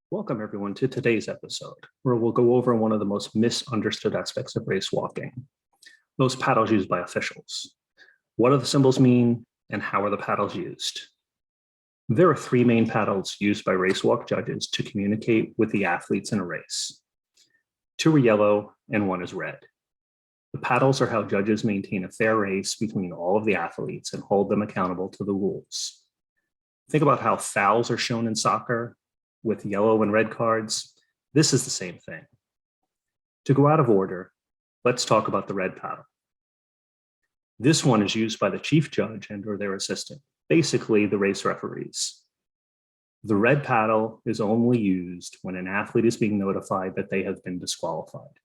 Welcome everyone to today's episode, where we'll go over one of the most misunderstood aspects of race walking, those paddles used by officials. What do the symbols mean, and how are the paddles used? There are three main paddles used by race walk judges to communicate with the athletes in a race. Two are yellow and one is red. The paddles are how judges maintain a fair race between all of the athletes and hold them accountable to the rules. Think about how fouls are shown in soccer with yellow and red cards. This is the same thing. To go out of order, let's talk about the red paddle. This one is used by the chief judge and or their assistant, basically the race referees. The red paddle is only used when an athlete is being notified that they have been disqualified.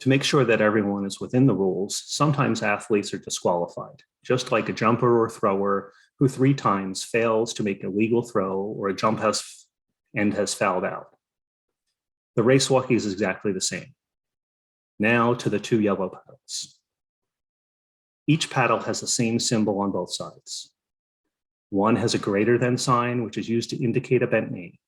To make sure that everyone is within the rules, sometimes athletes are disqualified, just like a jumper or thrower who 3 times fails to make a legal throw or a jump has fouled out. The race walking is exactly the same. Now to the 2 yellow paddles. Each paddle has the same symbol on both sides. One has a greater than sign, which is used to indicate a bent knee.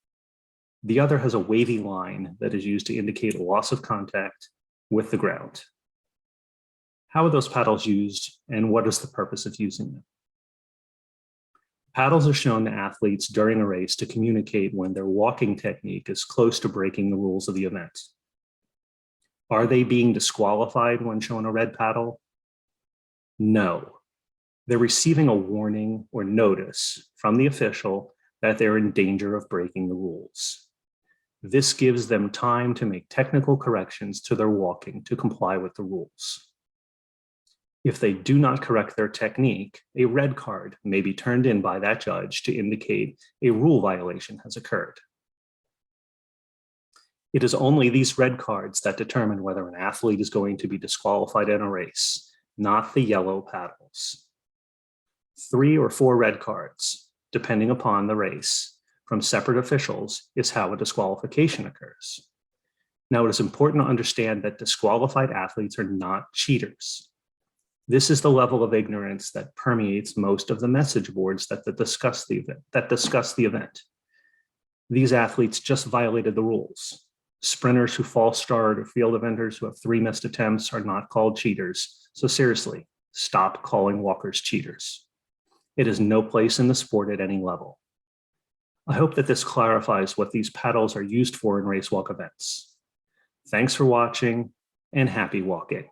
The other has a wavy line that is used to indicate a loss of contact with the ground. How are those paddles used, and what is the purpose of using them? Paddles are shown to athletes during a race to communicate when their walking technique is close to breaking the rules of the event. Are they being disqualified when shown a red paddle? No. They're receiving a warning or notice from the official that they're in danger of breaking the rules. This gives them time to make technical corrections to their walking to comply with the rules. If they do not correct their technique, a red card may be turned in by that judge to indicate a rule violation has occurred. It is only these red cards that determine whether an athlete is going to be disqualified in a race, not the yellow paddles. 3 or 4 red cards, depending upon the race, from separate officials is how a disqualification occurs. Now, it is important to understand that disqualified athletes are not cheaters. This is the level of ignorance that permeates most of the message boards that discuss the event. These athletes just violated the rules. Sprinters who false start or field eventers who have 3 missed attempts are not called cheaters. So seriously, stop calling walkers cheaters. It has no place in the sport at any level. I hope that this clarifies what these paddles are used for in race walk events. Thanks for watching, and happy walking.